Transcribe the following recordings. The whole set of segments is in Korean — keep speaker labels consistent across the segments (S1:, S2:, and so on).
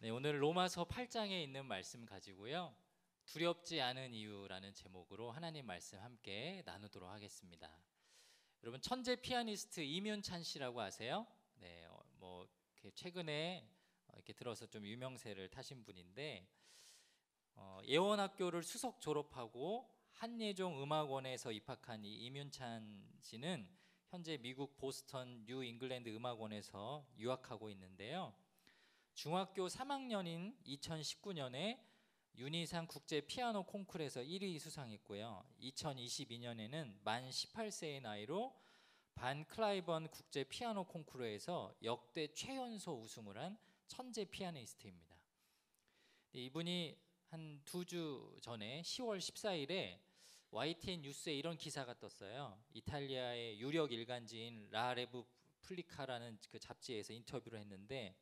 S1: 네, 오늘 로마서 8장에 있는 말씀 가지고요. 두렵지 않은 이유라는 제목으로 하나님 말씀 함께 나누도록 하겠습니다. 여러분, 천재 피아니스트 이문찬 씨라고 아세요? 네, 이렇게 최근에 이렇게 들어서 좀 유명세를 타신 분인데, 예원학교를 수석 졸업하고 한예종 음악원에서 입학한 이 이문찬 씨는 현재 미국 보스턴 뉴 잉글랜드 음악원에서 유학하고 있는데요. 중학교 3학년인 2019년에 윤희상 국제 피아노 콩쿠르에서 1위 수상했고요. 2022년에는 만 18세의 나이로 반 클라이번 국제 피아노 콩쿠르에서 역대 최연소 우승을 한 천재 피아니스트입니다. 이분이 한 2주 전에 10월 14일에 YTN 뉴스에 이런 기사가 떴어요. 이탈리아의 유력 일간지인 라 레부플리카라는 그 잡지에서 인터뷰를 했는데,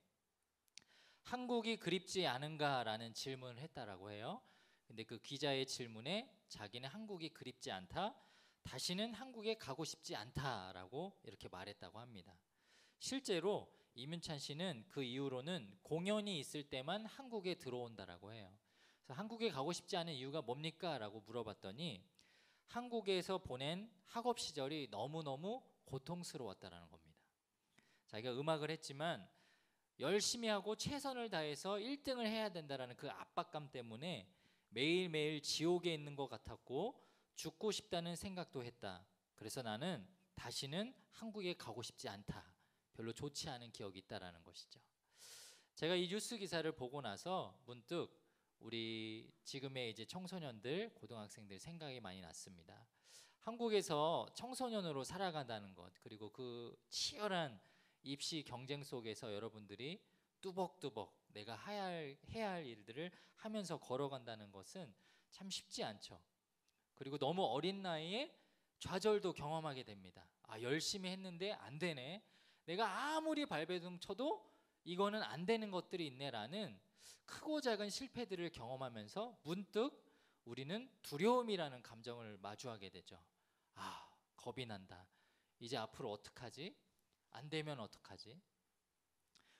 S1: 한국이 그립지 않은가라는 질문을 했다라고 해요. 근데 그 기자의 질문에 자기는 한국이 그립지 않다, 다시는 한국에 가고 싶지 않다라고 이렇게 말했다고 합니다. 실제로 이문찬 씨는 그 이후로는 공연이 있을 때만 한국에 들어온다라고 해요. 그래서 한국에 가고 싶지 않은 이유가 뭡니까? 라고 물어봤더니 한국에서 보낸 학업 시절이 너무너무 고통스러웠다라는 겁니다. 자기가 음악을 했지만 열심히 하고 최선을 다해서 1등을 해야 된다는 그 압박감 때문에 매일매일 지옥에 있는 것 같았고 죽고 싶다는 생각도 했다. 그래서 나는 다시는 한국에 가고 싶지 않다. 별로 좋지 않은 기억이 있다라는 것이죠. 제가 이 뉴스 기사를 보고 나서 문득 우리 지금의 이제 청소년들, 고등학생들 생각이 많이 났습니다. 한국에서 청소년으로 살아간다는 것, 그리고 그 치열한 입시 경쟁 속에서 여러분들이 뚜벅뚜벅 내가 해야 할 일들을 하면서 걸어간다는 것은 참 쉽지 않죠. 그리고 너무 어린 나이에 좌절도 경험하게 됩니다. 아, 열심히 했는데 안 되네. 내가 아무리 발버둥 쳐도 이거는 안 되는 것들이 있네라는 크고 작은 실패들을 경험하면서 문득 우리는 두려움이라는 감정을 마주하게 되죠. 아, 겁이 난다. 이제 앞으로 어떡하지? 안 되면 어떡하지?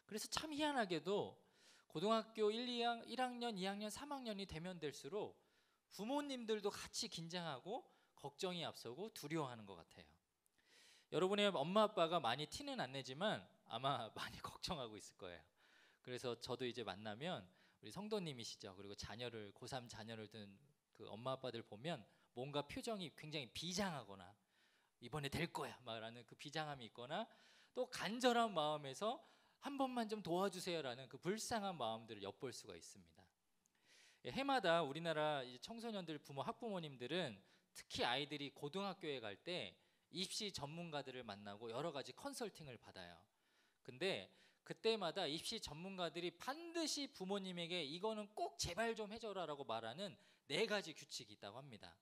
S1: 그래서 참 희한하게도 고등학교 1학년, 2학년, 3학년이 되면 될수록 부모님들도 같이 긴장하고 걱정이 앞서고 두려워하는 것 같아요. 여러분의 엄마 아빠가 많이 티는 안 내지만 아마 많이 걱정하고 있을 거예요. 그래서 저도 이제 만나면 우리 성도님이시죠. 그리고 자녀를 고3 자녀를 둔 그 엄마 아빠들 보면 뭔가 표정이 굉장히 비장하거나 이번에 될 거야 막라는 그 비장함이 있거나 또 간절한 마음에서 한 번만 좀 도와주세요라는 그 불쌍한 마음들을 엿볼 수가 있습니다. 해마다 우리나라 청소년들 학부모님들은 특히 아이들이 고등학교에 갈 때 입시 전문가들을 만나고 여러 가지 컨설팅을 받아요. 근데 그때마다 입시 전문가들이 반드시 부모님에게 이거는 꼭 제발 좀 해줘라라고 말하는 4가지 규칙이 있다고 합니다.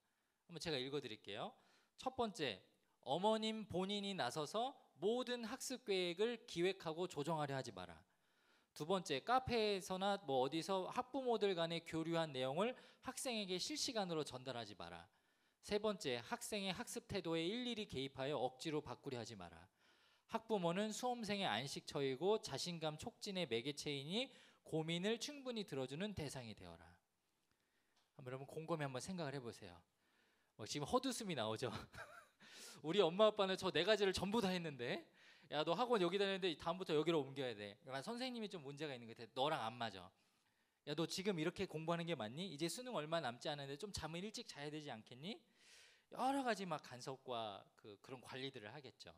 S1: 한번 제가 읽어드릴게요. 첫 번째, 어머님 본인이 나서서 모든 학습 계획을 기획하고 조정하려 하지 마라. 두 번째, 카페에서나 어디서 학부모들 간에 교류한 내용을 학생에게 실시간으로 전달하지 마라. 세 번째, 학생의 학습 태도에 일일이 개입하여 억지로 바꾸려 하지 마라. 학부모는 수험생의 안식처이고 자신감 촉진의 매개체이니 고민을 충분히 들어주는 대상이 되어라. 한번 여러분 곰곰이 한번 생각을 해보세요. 지금 헛웃음이 나오죠. 우리 엄마 아빠는 저 4가지를 전부 다 했는데, 야, 너 학원 여기 다니는데 다음부터 여기로 옮겨야 돼. 선생님이 좀 문제가 있는 것 같아. 너랑 안 맞아. 야, 너 지금 이렇게 공부하는 게 맞니? 이제 수능 얼마 남지 않은데 좀 잠을 일찍 자야 되지 않겠니? 여러 가지 막 간섭과 그런 관리들을 하겠죠.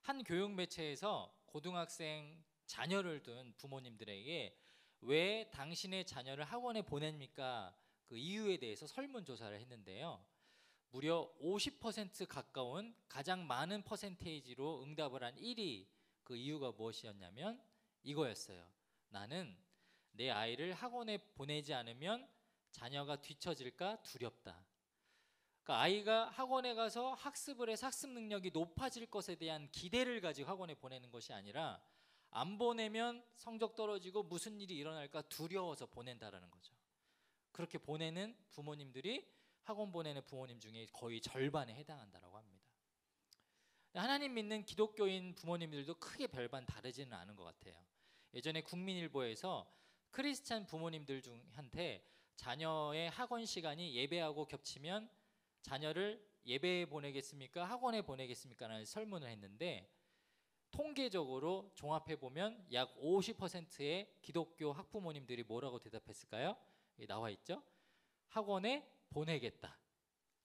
S1: 한 교육 매체에서 고등학생 자녀를 둔 부모님들에게 왜 당신의 자녀를 학원에 보냅니까? 그 이유에 대해서 설문조사를 했는데요. 무려 50% 가까운 가장 많은 퍼센테이지로 응답을 한 1위, 그 이유가 무엇이었냐면 이거였어요. 나는 내 아이를 학원에 보내지 않으면 자녀가 뒤처질까 두렵다. 그러니까 아이가 학원에 가서 학습을 해서 학습 능력이 높아질 것에 대한 기대를 가지고 학원에 보내는 것이 아니라 안 보내면 성적 떨어지고 무슨 일이 일어날까 두려워서 보낸다라는 거죠. 그렇게 보내는 부모님들이 학원 보내는 부모님 중에 거의 절반에 해당한다고 합니다. 하나님 믿는 기독교인 부모님들도 크게 별반 다르지는 않은 것 같아요. 예전에 국민일보에서 크리스찬 부모님들 중한테 자녀의 학원 시간이 예배하고 겹치면 자녀를 예배에 보내겠습니까? 학원에 보내겠습니까? 라는 설문을 했는데 통계적으로 종합해 보면 약 50%의 기독교 학부모님들이 뭐라고 대답했을까요? 나와 있죠. 학원에 보내겠다.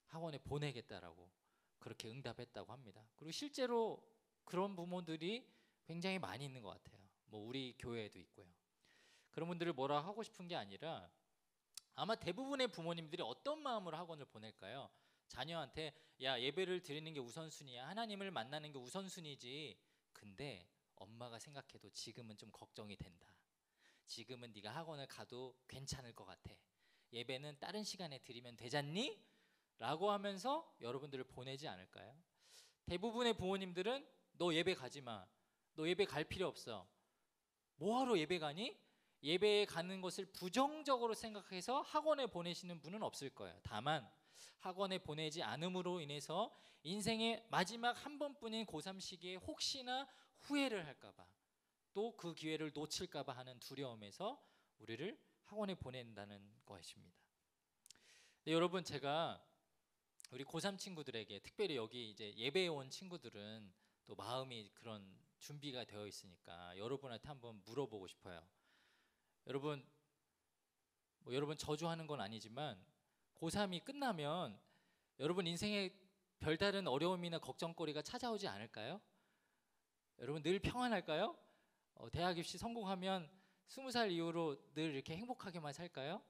S1: 학원에 보내겠다라고 그렇게 응답했다고 합니다. 그리고 실제로 그런 부모들이 굉장히 많이 있는 것 같아요. 뭐 우리 교회에도 있고요. 그런 분들을 뭐라 하고 싶은 게 아니라 아마 대부분의 부모님들이 어떤 마음으로 학원을 보낼까요? 자녀한테 야, 예배를 드리는 게 우선순위야. 하나님을 만나는 게 우선순위지. 근데 엄마가 생각해도 지금은 좀 걱정이 된다. 지금은 네가 학원을 가도 괜찮을 것 같아. 예배는 다른 시간에 드리면 되잖니? 라고 하면서 여러분들을 보내지 않을까요? 대부분의 부모님들은 너 예배 가지 마. 너 예배 갈 필요 없어. 뭐하러 예배 가니? 예배에 가는 것을 부정적으로 생각해서 학원에 보내시는 분은 없을 거예요. 다만 학원에 보내지 않음으로 인해서 인생의 마지막 한 번뿐인 고3 시기에 혹시나 후회를 할까봐 또 그 기회를 놓칠까봐 하는 두려움에서 우리를 학원에 보낸다는 것입니다. 네, 여러분, 제가 우리 고3 친구들에게 특별히 여기 이제 예배에 온 친구들은 또 마음이 그런 준비가 되어 있으니까 여러분한테 한번 물어보고 싶어요. 여러분, 여러분 저주하는 건 아니지만 고3이 끝나면 여러분 인생에 별다른 어려움이나 걱정거리가 찾아오지 않을까요? 여러분 늘 평안할까요? 대학 입시 성공하면 20살 이후로 늘 이렇게 행복하게만 살까요?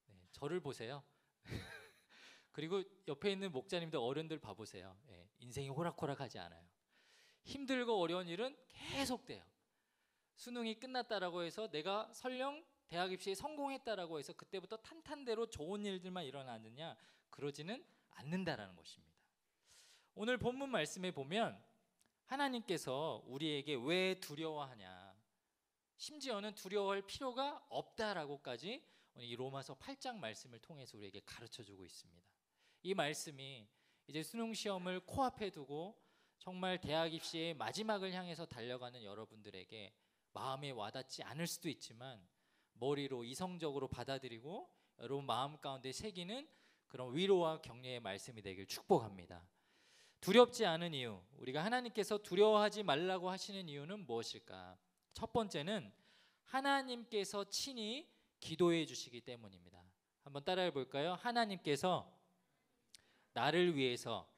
S1: 네, 저를 보세요. 그리고 옆에 있는 목자님들 어른들 봐보세요. 네, 인생이 호락호락하지 않아요. 힘들고 어려운 일은 계속돼요. 수능이 끝났다라고 해서 내가 설령 대학 입시에 성공했다라고 해서 그때부터 탄탄대로 좋은 일들만 일어나느냐? 그러지는 않는다라는 것입니다. 오늘 본문 말씀에 보면 하나님께서 우리에게 왜 두려워하냐, 심지어는 두려워할 필요가 없다라고까지 이 로마서 8장 말씀을 통해서 우리에게 가르쳐주고 있습니다. 이 말씀이 이제 수능 시험을 코앞에 두고 정말 대학 입시의 마지막을 향해서 달려가는 여러분들에게 마음에 와닿지 않을 수도 있지만 머리로 이성적으로 받아들이고 여러분 마음 가운데 새기는 그런 위로와 격려의 말씀이 되길 축복합니다. 두렵지 않은 이유, 우리가 하나님께서 두려워하지 말라고 하시는 이유는 무엇일까? 첫 번째는 하나님께서 친히 기도해 주시기 때문입니다. 한번 따라해 볼까요? 하나님께서 나를 위해서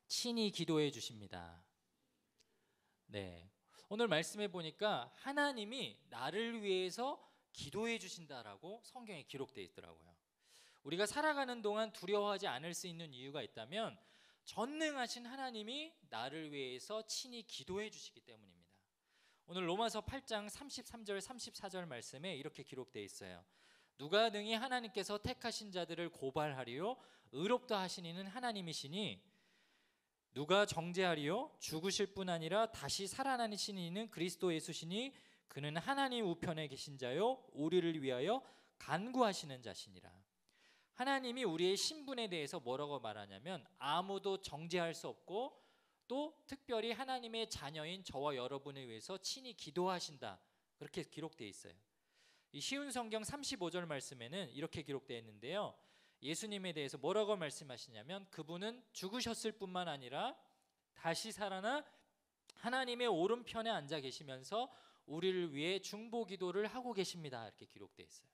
S1: 친히 기도해 주십니다. 네, 오늘 말씀해 보니까 하나님이 나를 위해서 기도해 주신다라고 성경에 기록되어 있더라고요. 우리가 살아가는 동안 두려워하지 않을 수 있는 이유가 있다면 전능하신 하나님이 나를 위해서 친히 기도해 주시기 때문입니다. 오늘 로마서 8장 33절 34절 말씀에 이렇게 기록되어 있어요. 누가 능히 하나님께서 택하신 자들을 고발하리요 의롭다 하시니는 하나님이시니 누가 정죄하리요 죽으실 뿐 아니라 다시 살아나신 이는 그리스도 예수시니 그는 하나님 우편에 계신 자요 우리를 위하여 간구하시는 자시니라. 하나님이 우리의 신분에 대해서 뭐라고 말하냐면 아무도 정죄할 수 없고 또 특별히 하나님의 자녀인 저와 여러분을 위해서 친히 기도하신다, 그렇게 기록되어 있어요. 이 쉬운 성경 35절 말씀에는 이렇게 기록되어 있는데요, 예수님에 대해서 뭐라고 말씀하시냐면 그분은 죽으셨을 뿐만 아니라 다시 살아나 하나님의 오른편에 앉아 계시면서 우리를 위해 중보 기도를 하고 계십니다, 이렇게 기록되어 있어요.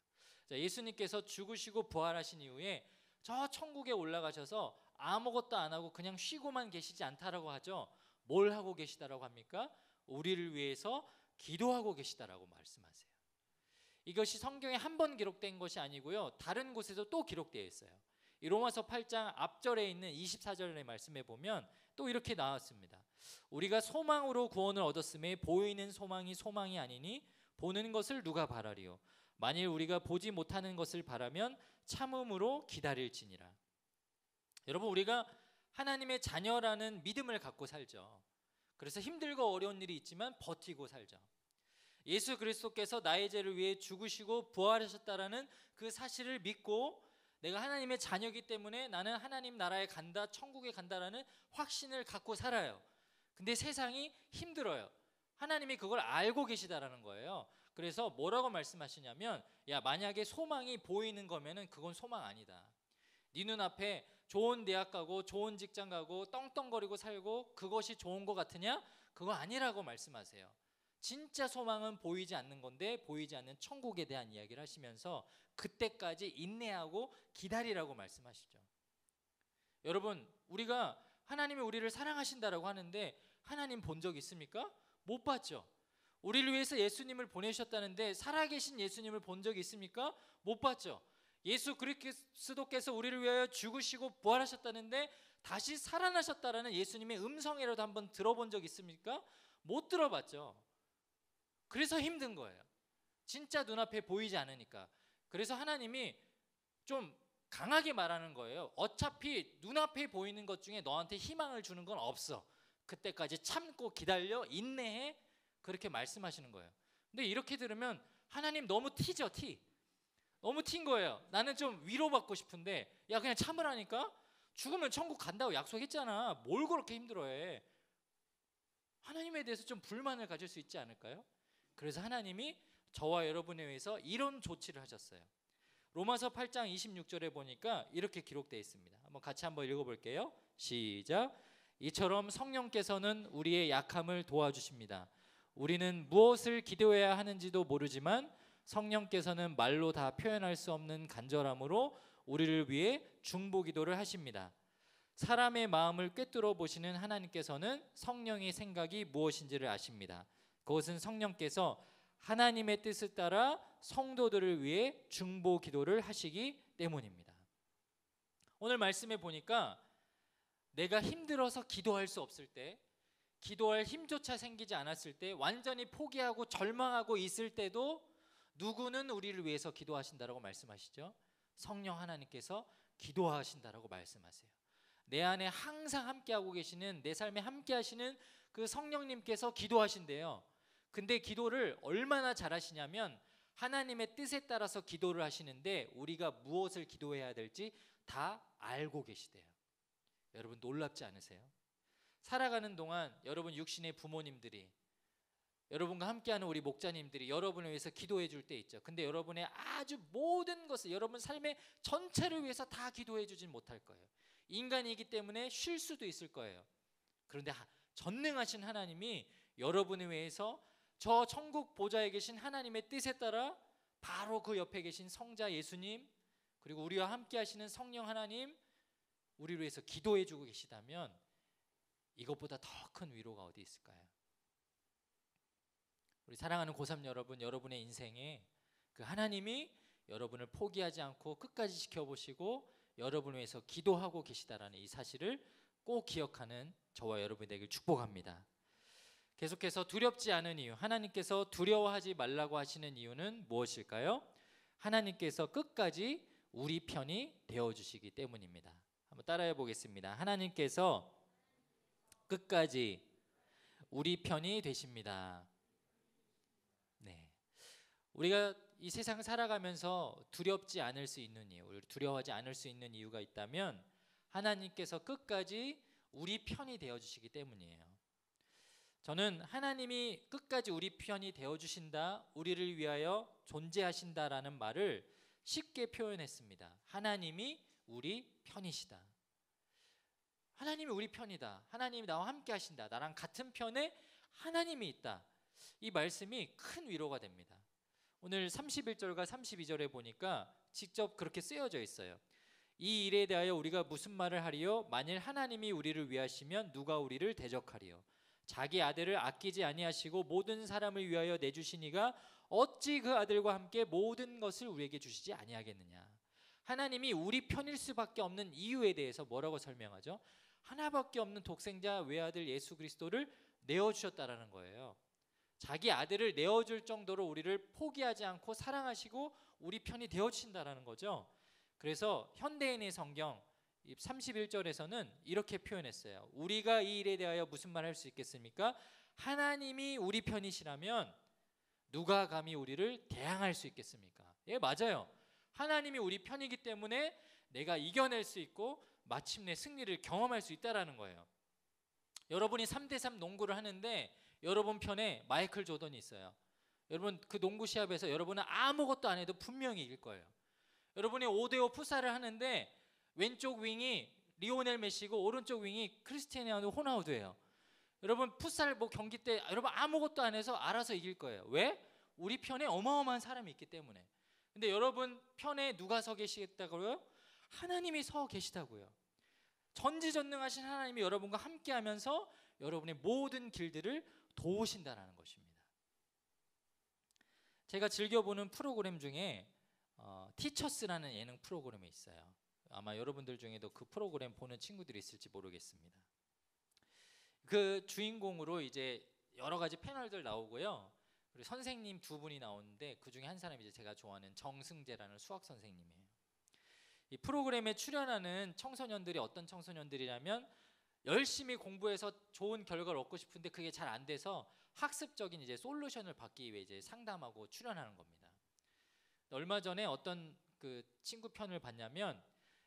S1: 자, 예수님께서 죽으시고 부활하신 이후에 저 천국에 올라가셔서 아무것도 안 하고 그냥 쉬고만 계시지 않다라고 하죠. 뭘 하고 계시다라고 합니까? 우리를 위해서 기도하고 계시다라고 말씀하세요. 이것이 성경에 한 번 기록된 것이 아니고요, 다른 곳에도 또 기록되어 있어요. 이 로마서 8장 앞절에 있는 24절의 말씀에 보면 또 이렇게 나왔습니다. 우리가 소망으로 구원을 얻었음에 보이는 소망이 소망이 아니니 보는 것을 누가 바라리요? 만일 우리가 보지 못하는 것을 바라면 참음으로 기다릴지니라. 여러분, 우리가 하나님의 자녀라는 믿음을 갖고 살죠. 그래서 힘들고 어려운 일이 있지만 버티고 살죠. 예수 그리스도께서 나의 죄를 위해 죽으시고 부활하셨다라는 그 사실을 믿고 내가 하나님의 자녀이기 때문에 나는 하나님 나라에 간다, 천국에 간다라는 확신을 갖고 살아요. 근데 세상이 힘들어요. 하나님이 그걸 알고 계시다라는 거예요. 그래서 뭐라고 말씀하시냐면, 야, 만약에 소망이 보이는 거면은 그건 소망 아니다. 네 눈앞에 좋은 대학 가고 좋은 직장 가고 떵떵거리고 살고 그것이 좋은 것 같으냐? 그거 아니라고 말씀하세요. 진짜 소망은 보이지 않는 건데, 보이지 않는 천국에 대한 이야기를 하시면서 그때까지 인내하고 기다리라고 말씀하시죠. 여러분, 우리가 하나님이 우리를 사랑하신다라고 하는데 하나님 본 적 있습니까? 못 봤죠. 우리를 위해서 예수님을 보내셨다는데 살아계신 예수님을 본 적이 있습니까? 못 봤죠. 예수 그리스도께서 우리를 위하여 죽으시고 부활하셨다는데 다시 살아나셨다라는 예수님의 음성이라도 한번 들어본 적 있습니까? 못 들어봤죠. 그래서 힘든 거예요. 진짜 눈앞에 보이지 않으니까. 그래서 하나님이 좀 강하게 말하는 거예요. 어차피 눈앞에 보이는 것 중에 너한테 희망을 주는 건 없어. 그때까지 참고 기다려, 인내해. 그렇게 말씀하시는 거예요. 근데 이렇게 들으면 하나님 너무 티죠, 티. 너무 튄 거예요. 나는 좀 위로받고 싶은데, 야, 그냥 참으라니까? 죽으면 천국 간다고 약속했잖아. 뭘 그렇게 힘들어해? 하나님에 대해서 좀 불만을 가질 수 있지 않을까요? 그래서 하나님이 저와 여러분에 의해서 이런 조치를 하셨어요. 로마서 8장 26절에 보니까 이렇게 기록되어 있습니다. 같이 한번 읽어볼게요. 시작. 이처럼 성령께서는 우리의 약함을 도와주십니다. 우리는 무엇을 기도해야 하는지도 모르지만 성령께서는 말로 다 표현할 수 없는 간절함으로 우리를 위해 중보기도를 하십니다. 사람의 마음을 꿰뚫어 보시는 하나님께서는 성령의 생각이 무엇인지를 아십니다. 그것은 성령께서 하나님의 뜻을 따라 성도들을 위해 중보기도를 하시기 때문입니다. 오늘 말씀에 보니까 내가 힘들어서 기도할 수 없을 때, 기도할 힘조차 생기지 않았을 때, 완전히 포기하고 절망하고 있을 때도 누구는 우리를 위해서 기도하신다라고 말씀하시죠. 성령 하나님께서 기도하신다라고 말씀하세요. 내 안에 항상 함께하고 계시는, 내 삶에 함께하시는 그 성령님께서 기도하신대요. 근데 기도를 얼마나 잘하시냐면 하나님의 뜻에 따라서 기도를 하시는데 우리가 무엇을 기도해야 될지 다 알고 계시대요. 여러분 놀랍지 않으세요? 살아가는 동안 여러분 육신의 부모님들이, 여러분과 함께하는 우리 목자님들이 여러분을 위해서 기도해 줄 때 있죠. 근데 여러분의 아주 모든 것을, 여러분 삶의 전체를 위해서 다 기도해 주진 못할 거예요. 인간이기 때문에 쉴 수도 있을 거예요. 그런데 전능하신 하나님이 여러분을 위해서 저 천국 보좌에 계신 하나님의 뜻에 따라 바로 그 옆에 계신 성자 예수님, 그리고 우리와 함께 하시는 성령 하나님, 우리를 위해서 기도해 주고 계시다면 이것보다 더 큰 위로가 어디 있을까요? 우리 사랑하는 고3 여러분, 여러분의 인생에 그 하나님이 여러분을 포기하지 않고 끝까지 지켜보시고 여러분을 위해서 기도하고 계시다라는 이 사실을 꼭 기억하는 저와 여러분이 되길 축복합니다. 계속해서 두렵지 않은 이유, 하나님께서 두려워하지 말라고 하시는 이유는 무엇일까요? 하나님께서 끝까지 우리 편이 되어주시기 때문입니다. 한번 따라해 보겠습니다. 하나님께서 끝까지 우리 편이 되십니다. 네, 우리가 이 세상 살아가면서 두렵지 않을 수 있는 이유, 두려워하지 않을 수 있는 이유가 있다면 하나님께서 끝까지 우리 편이 되어주시기 때문이에요. 저는 하나님이 끝까지 우리 편이 되어주신다, 우리를 위하여 존재하신다라는 말을 쉽게 표현했습니다. 하나님이 우리 편이시다. 하나님이 우리 편이다. 하나님이 나와 함께 하신다. 나랑 같은 편에 하나님이 있다. 이 말씀이 큰 위로가 됩니다. 오늘 31절과 32절에 보니까 직접 그렇게 쓰여져 있어요. 이 일에 대하여 우리가 무슨 말을 하리요? 만일 하나님이 우리를 위하시면 누가 우리를 대적하리요? 자기 아들을 아끼지 아니하시고 모든 사람을 위하여 내주시니가 어찌 그 아들과 함께 모든 것을 우리에게 주시지 아니하겠느냐. 하나님이 우리 편일 수밖에 없는 이유에 대해서 뭐라고 설명하죠? 하나밖에 없는 독생자 외아들 예수 그리스도를 내어주셨다라는 거예요. 자기 아들을 내어줄 정도로 우리를 포기하지 않고 사랑하시고 우리 편이 되어주신다라는 거죠. 그래서 현대인의 성경 31절에서는 이렇게 표현했어요. 우리가 이 일에 대하여 무슨 말 할 수 있겠습니까? 하나님이 우리 편이시라면 누가 감히 우리를 대항할 수 있겠습니까? 예, 맞아요. 하나님이 우리 편이기 때문에 내가 이겨낼 수 있고 마침내 승리를 경험할 수 있다라는 거예요. 여러분이 3대3 농구를 하는데 여러분 편에 마이클 조던이 있어요. 여러분 그 농구 시합에서 여러분은 아무것도 안 해도 분명히 이길 거예요. 여러분이 5대5 풋살을 하는데 왼쪽 윙이 리오넬 메시고 오른쪽 윙이 크리스티아노 호나우두예요. 여러분 풋살 뭐 경기 때 여러분 아무것도 안 해서 알아서 이길 거예요. 왜? 우리 편에 어마어마한 사람이 있기 때문에. 근데 여러분 편에 누가 서 계시겠다고요? 하나님이 서 계시다고요. 전지전능하신 하나님이 여러분과 함께하면서 여러분의 모든 길들을 도우신다는 것입니다. 제가 즐겨보는 프로그램 중에 티처스라는 예능 프로그램이 있어요. 아마 여러분들 중에도 그 프로그램 보는 친구들이 있을지 모르겠습니다. 그 주인공으로 이제 여러 가지 패널들 나오고요. 그리고 선생님 두 분이 나오는데 그 중에 한 사람이 이제 제가 좋아하는 정승재라는 수학 선생님이에요. 이 프로그램에 출연하는 청소년들이 어떤 청소년들이냐면 열심히 공부해서 좋은 결과를 얻고 싶은데 그게 잘 안 돼서 학습적인 이제 솔루션을 받기 위해 이제 상담하고 출연하는 겁니다. 얼마 전에 어떤 그 친구 편을 봤냐면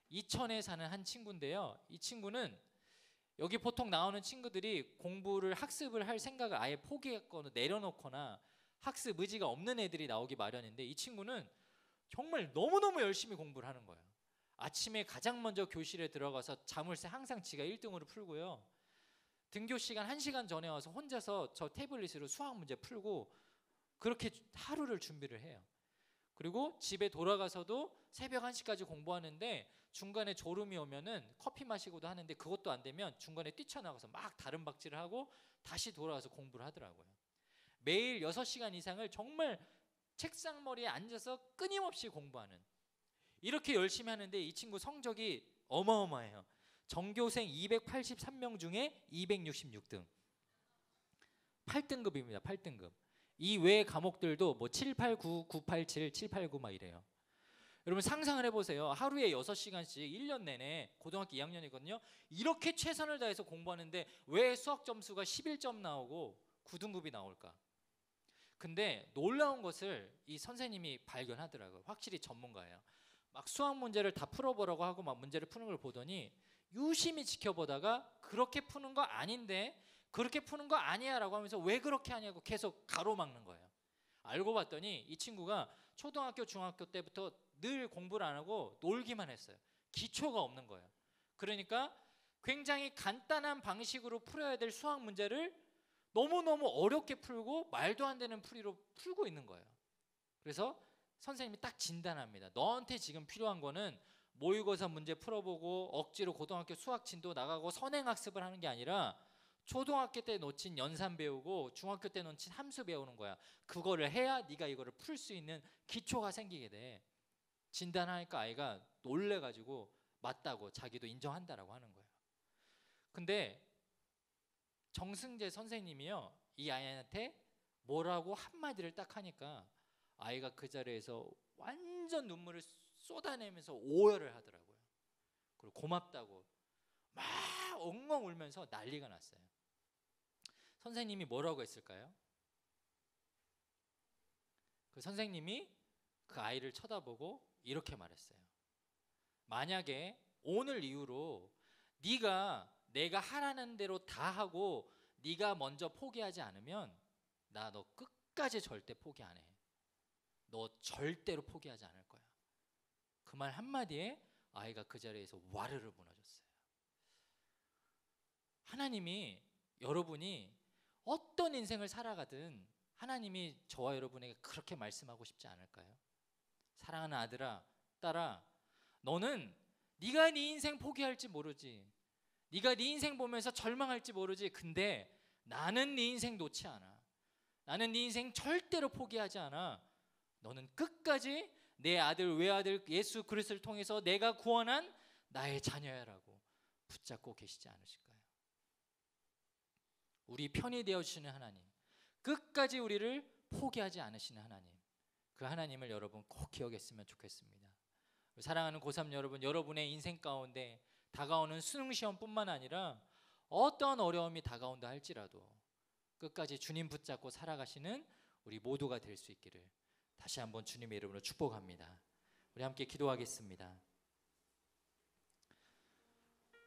S1: 이천에 사는 한 친구인데요. 이 친구는 여기 보통 나오는 친구들이 공부를 학습을 할 생각을 아예 포기했거나 내려놓거나 학습 의지가 없는 애들이 나오기 마련인데 이 친구는 정말 너무너무 열심히 공부를 하는 거예요. 아침에 가장 먼저 교실에 들어가서 자물쇠 항상 지가 1등으로 풀고요. 등교 시간 1시간 전에 와서 혼자서 저 태블릿으로 수학 문제 풀고 그렇게 하루를 준비를 해요. 그리고 집에 돌아가서도 새벽 1시까지 공부하는데 중간에 졸음이 오면은 커피 마시고도 하는데 그것도 안 되면 중간에 뛰쳐나가서 막 다른 박질을 하고 다시 돌아와서 공부를 하더라고요. 매일 6시간 이상을 정말 책상머리에 앉아서 끊임없이 공부하는, 이렇게 열심히 하는데 이 친구 성적이 어마어마해요. 전교생 283명 중에 266등, 8등급입니다. 8등급. 이 외 과목들도 뭐 789, 987, 789 막 이래요. 여러분 상상을 해보세요. 하루에 6시간씩 1년 내내, 고등학교 2학년이거든요. 이렇게 최선을 다해서 공부하는데 왜 수학 점수가 11점 나오고 9등급이 나올까? 근데 놀라운 것을 이 선생님이 발견하더라고요. 확실히 전문가예요. 막 수학 문제를 다 풀어보라고 하고 막 문제를 푸는 걸 보더니 유심히 지켜보다가 그렇게 푸는 거 아닌데, 그렇게 푸는 거 아니야 라고 하면서 왜 그렇게 하냐고 계속 가로막는 거예요. 알고 봤더니 이 친구가 초등학교 중학교 때부터 늘 공부를 안 하고 놀기만 했어요. 기초가 없는 거예요. 그러니까 굉장히 간단한 방식으로 풀어야 될 수학 문제를 너무너무 어렵게 풀고 말도 안 되는 풀이로 풀고 있는 거예요. 그래서 선생님이 딱 진단합니다. 너한테 지금 필요한 거는 모의고사 문제 풀어보고 억지로 고등학교 수학 진도 나가고 선행학습을 하는 게 아니라 초등학교 때 놓친 연산 배우고 중학교 때 놓친 함수 배우는 거야. 그거를 해야 네가 이거를 풀 수 있는 기초가 생기게 돼. 진단하니까 아이가 놀래가지고 맞다고 자기도 인정한다라고 하는 거예요. 근데 정승재 선생님이요, 이 아이한테 뭐라고 한마디를 딱 하니까 아이가 그 자리에서 완전 눈물을 쏟아내면서 오열을 하더라고요. 그리고 고맙다고 막 엉엉 울면서 난리가 났어요. 선생님이 뭐라고 했을까요? 그 선생님이 그 아이를 쳐다보고 이렇게 말했어요. 만약에 오늘 이후로 네가 내가 하라는 대로 다 하고 네가 먼저 포기하지 않으면 나 너 끝까지 절대 포기 안 해. 너 절대로 포기하지 않을 거야. 그 말 한마디에 아이가 그 자리에서 와르르 무너졌어요. 하나님이 여러분이 어떤 인생을 살아가든 하나님이 저와 여러분에게 그렇게 말씀하고 싶지 않을까요? 사랑하는 아들아, 딸아, 너는 네가 네 인생 포기할지 모르지, 네가 네 인생 보면서 절망할지 모르지, 근데 나는 네 인생 놓지 않아. 나는 네 인생 절대로 포기하지 않아. 너는 끝까지 내 아들 외아들 예수 그리스도를 통해서 내가 구원한 나의 자녀야라고 붙잡고 계시지 않으실까요? 우리 편이 되어주시는 하나님, 끝까지 우리를 포기하지 않으시는 하나님, 그 하나님을 여러분 꼭 기억했으면 좋겠습니다. 사랑하는 고3 여러분, 여러분의 인생 가운데 다가오는 수능시험뿐만 아니라 어떤 어려움이 다가온다 할지라도 끝까지 주님 붙잡고 살아가시는 우리 모두가 될 수 있기를 다시 한번 주님의 이름으로 축복합니다. 우리 함께 기도하겠습니다.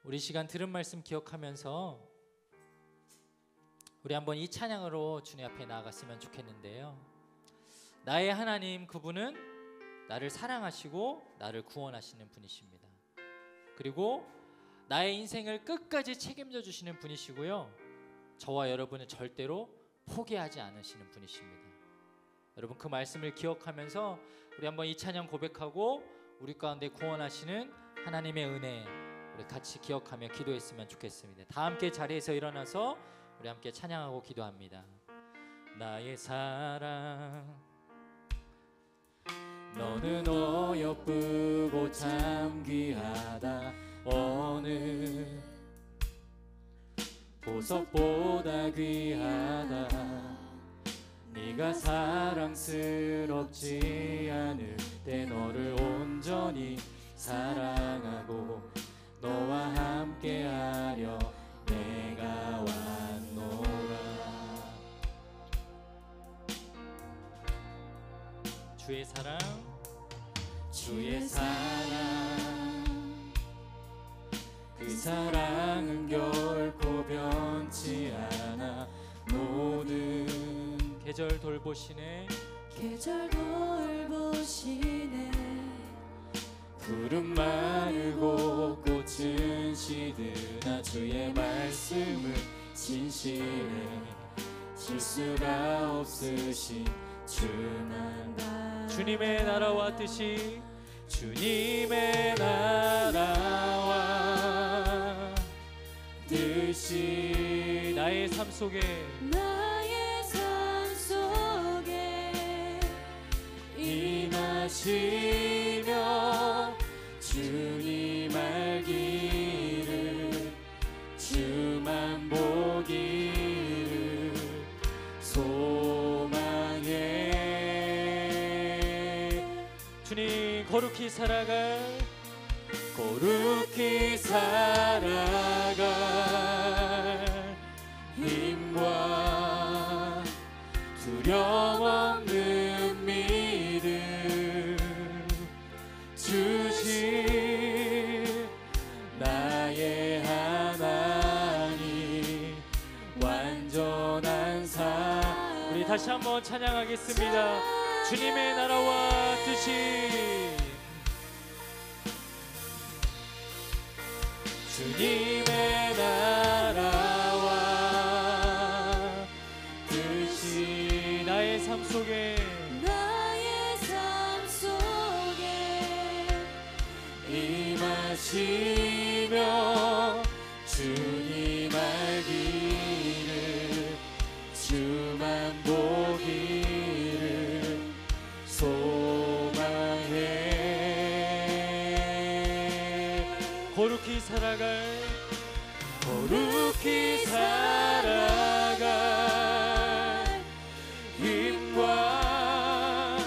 S1: 우리 시간 들은 말씀 기억하면서 우리 한번 이 찬양으로 주님 앞에 나아갔으면 좋겠는데요. 나의 하나님, 그분은 나를 사랑하시고 나를 구원하시는 분이십니다. 그리고 나의 인생을 끝까지 책임져 주시는 분이시고요, 저와 여러분은 절대로 포기하지 않으시는 분이십니다. 여러분, 그 말씀을 기억하면서 우리 한번 이 찬양 고백하고 우리 가운데 구원하시는 하나님의 은혜 우리 같이 기억하며 기도했으면 좋겠습니다. 다 함께 자리에서 일어나서 우리 함께 찬양하고 기도합니다. 나의 사랑, 너는 어여쁘고 참 귀하다. 어느 보석보다 귀하다. 네가 사랑스럽지 않을 때 너를 온전히 사랑하고 너와 함께하려 내가 왔노라. 주의 사랑, 주의 사랑, 그 사랑은 결코 변치 않아. 모든 계절 돌보시네,
S2: 계절 돌보시네.
S1: 푸른 마르고 꽃은 시드나 주의 말씀은 진실해. 실수가 없으신 주만 나. 주님의 나라와 뜻이, 주님의 나라와 뜻이 나의 삶 속에,
S2: 나의 삶 속에
S1: 임하시며 주님 알기를, 주만 보기를 소망해. 주님 거룩히 살아갈, 거룩히 살아갈 힘과 두려움 없는 믿음 주신 나의 하나님, 완전한 삶. 우리 다시 한번 찬양하겠습니다. 주님의 나라와 뜻이, 주님의 나라와 뜻이 나의 삶 속에,
S2: 나의 삶 속에
S1: 임하시며 주님 알기를, 주만 보기를 소망해. 거룩히 살아갈, 거룩히 살아갈 힘과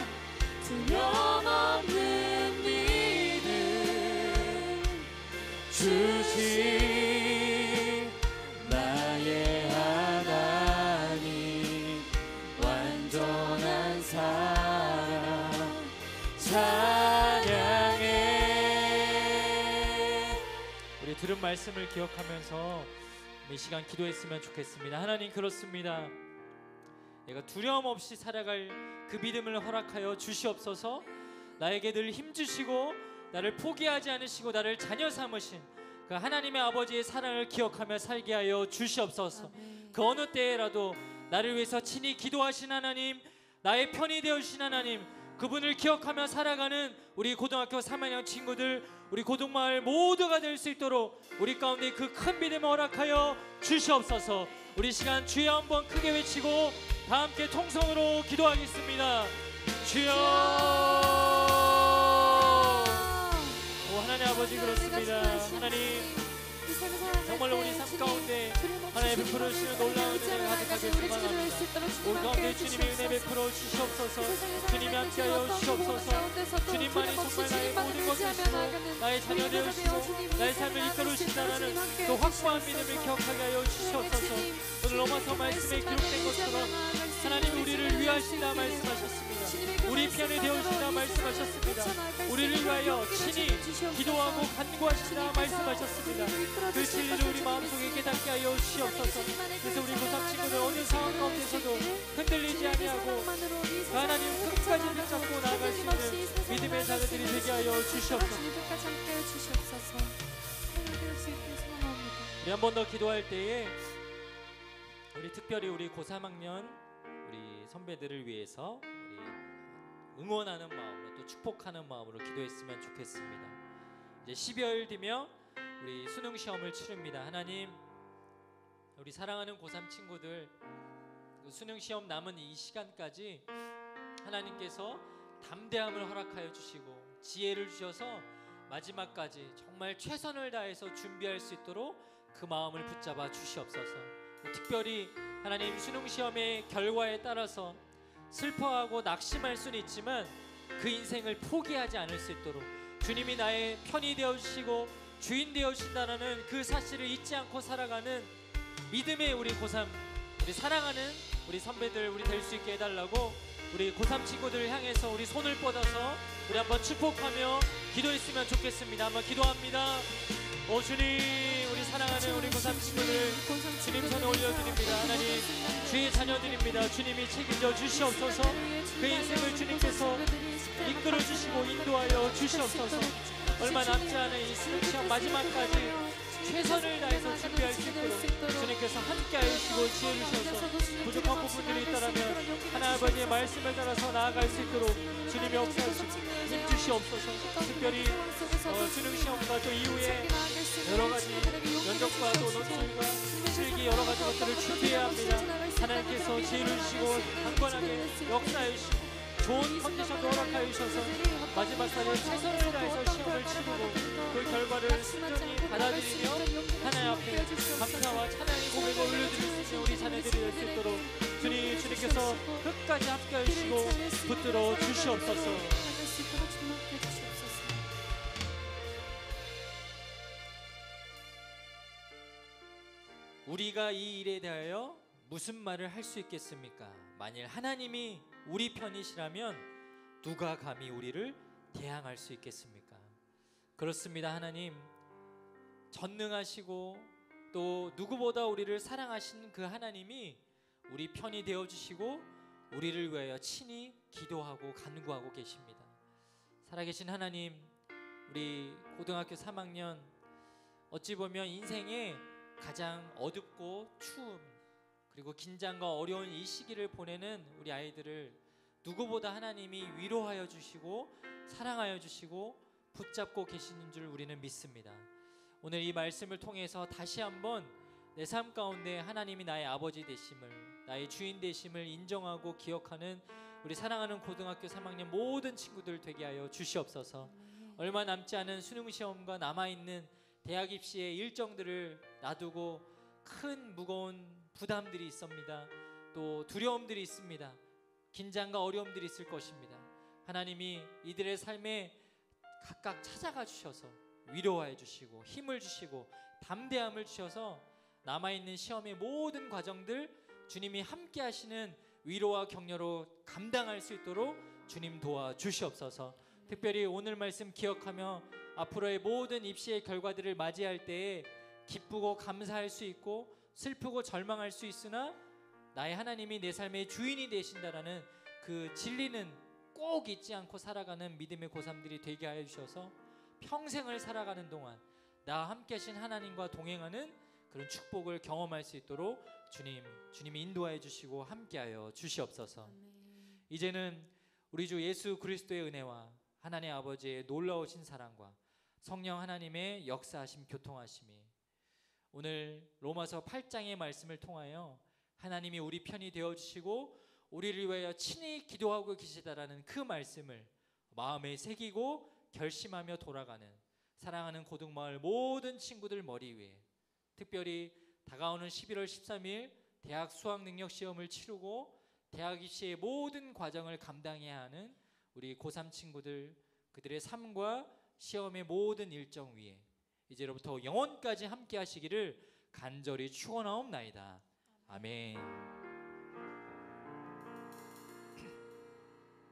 S1: 두려움 없는 믿음 주신 나의 하나님, 완전한 사랑 찬양해. 우리 들은 말씀을 기억하면서 이 시간 기도했으면 좋겠습니다. 하나님, 그렇습니다. 내가 두려움 없이 살아갈 그 믿음을 허락하여 주시옵소서. 나에게 늘 힘주시고 나를 포기하지 않으시고 나를 자녀 삼으신 그 하나님의 아버지의 사랑을 기억하며 살게 하여 주시옵소서. 그 어느 때라도 나를 위해서 친히 기도하신 하나님, 나의 편이 되어주신 하나님, 그분을 기억하며 살아가는 우리 고등학교 3학년 친구들, 우리 고등마을 모두가 될 수 있도록 우리 가운데 그 큰 믿음을 허락하여 주시옵소서. 우리 시간 주여 한번 크게 외치고 다 함께 통성으로 기도하겠습니다. 주여. 오 하나님 아버지, 그렇습니다. 하나님, 정말로 우리 삶 가운데 하나님 베풀어 주시는 놀라운 은혜를 가득하게 충만합니다. 우리 가운데 주님의 은혜 베풀어 주시옵소서. 주님이 함께하여 주시옵소서. 주님만이 정말 나의 모든 것 되시고 나의 자녀 되어주시고 나의 삶을 이끌어 주신다는 그 확고한 믿음을 기억하게 하여 주시옵소서. 오늘 로마서 말씀에 기록된 것처럼 하나님 우리를 위하신다 말씀하셨습니다. 우리 편에 되어주신다 말씀하셨습니다. 우리를 위하여 친히
S3: 기도하고 간구하시라 말씀하셨습니다. 그 진리를 우리 마음속에 깨닫게 하여 주시옵소서. 그래서 우리 고3 친구들 어느 상황 가운데서도 흔들리지 아니하고 하나님 끝까지 붙잡고 나아갈 수 있는 믿음의 자녀들이 되게 하여 주시옵소서. 우리 한 번 더 기도할 때에 우리 특별히 우리 고3학년 우리 선배들을 위해서 우리 응원하는 마음으로 또 축복하는 마음으로 기도했으면 좋겠습니다. 이제 12월 뒤면 우리 수능 시험을 치릅니다. 하나님, 우리 사랑하는 고3 친구들 수능 시험 남은 이 시간까지 하나님께서 담대함을 허락하여 주시고 지혜를 주셔서 마지막까지 정말 최선을 다해서 준비할 수 있도록 그 마음을 붙잡아 주시옵소서. 특별히 하나님, 수능 시험의 결과에 따라서 슬퍼하고 낙심할 수는 있지만 그 인생을 포기하지 않을 수 있도록 주님이 나의 편이 되어주시고 주인 되어주신다는 그 사실을 잊지 않고 살아가는 믿음의 우리 고3 우리 사랑하는 우리 선배들 우리 될 수 있게 해달라고 우리 고3 친구들을 향해서 우리 손을 뻗어서 우리 한번 축복하며 기도했으면 좋겠습니다. 한번 기도합니다. 오 주님, 우리 사랑하는 우리 고3 친구들 주님 손에 올려드립니다. 하나님, 주의 자녀들입니다. 주님이 책임져 주시옵소서. 그 인생을 주님께서 이끌어 주시고 인도하여 주시옵소서. 얼마 남지 않은 이 수능 시험 마지막까지 최선을 다해서 준비할 수 있도록 주님께서 함께하여 주시고 지혜를 주셔서 부족한 부분들이 있다면 하나님 아버지의 말씀을 따라서 나아갈 수 있도록 주님이 역사하시고 힘 주시옵소서. 특별히 수능 시험과 또 이후에 여러 가지 면접과 또 논술과 실기 여러 가지 것들을 준비해야 합니다. 하나님께서 지혜를 주시고 강건하게 역사해 주시고 좋은 컨디션도 허락하여 주셔서 마지막까지 최선을 다해서 시험을 치르고 그 결과를 순전히 받아들이며 하나님 앞에 감사와 찬양의 고백을 올려드릴 수 있는 우리 자녀들이 될 수 있도록 주님께서 끝까지 함께해 주시고 붙들어 주시옵소서. 우리가 이 일에 대하여 무슨 말을 할 수 있겠습니까? 만일 하나님이 우리 편이시라면 누가 감히 우리를 대항할 수 있겠습니까? 그렇습니다. 하나님 전능하시고 또 누구보다 우리를 사랑하신 그 하나님이 우리 편이 되어주시고 우리를 위하여 친히 기도하고 간구하고 계십니다. 살아계신 하나님, 우리 고등학교 3학년 어찌 보면 인생의 가장 어둡고 추운 그리고 긴장과 어려운 이 시기를 보내는 우리 아이들을 누구보다 하나님이 위로하여 주시고 사랑하여 주시고 붙잡고 계시는 줄 우리는 믿습니다. 오늘 이 말씀을 통해서 다시 한번 내 삶 가운데 하나님이 나의 아버지 되심을, 나의 주인 되심을 인정하고 기억하는 우리 사랑하는 고등학교 3학년 모든 친구들 되게 하여 주시옵소서. 얼마 남지 않은 수능시험과 남아있는 대학 입시의 일정들을 놔두고 큰 무거운 부담들이 있습니다. 또 두려움들이 있습니다. 긴장과 어려움들이 있을 것입니다. 하나님이 이들의 삶에 각각 찾아가 주셔서 위로해 주시고 힘을 주시고 담대함을 주셔서 남아있는 시험의 모든 과정들 주님이 함께 하시는 위로와 격려로 감당할 수 있도록 주님 도와주시옵소서. 특별히 오늘 말씀 기억하며 앞으로의 모든 입시의 결과들을 맞이할 때에 기쁘고 감사할 수 있고 슬프고 절망할 수 있으나 나의 하나님이 내 삶의 주인이 되신다라는 그 진리는 꼭 잊지 않고 살아가는 믿음의 고3들이 되게 하여 주셔서 평생을 살아가는 동안 나와 함께 하신 하나님과 동행하는 그런 축복을 경험할 수 있도록 주님이 인도하여 주시고 함께하여 주시옵소서. 이제는 우리 주 예수 그리스도의 은혜와 하나님 아버지의 놀라우신 사랑과 성령 하나님의 역사하심 교통하심이 오늘 로마서 8장의 말씀을 통하여 하나님이 우리 편이 되어주시고 우리를 위하여 친히 기도하고 계시다라는 그 말씀을 마음에 새기고 결심하며 돌아가는 사랑하는 고등마을 모든 친구들 머리 위에 특별히 다가오는 11월 13일 대학 수학능력시험을 치르고 대학 입시의 모든 과정을 감당해야 하는 우리 고3 친구들 그들의 삶과 시험의 모든 일정 위에 이제로부터 영원까지 함께 하시기를 간절히 축원하옵나이다. 아멘.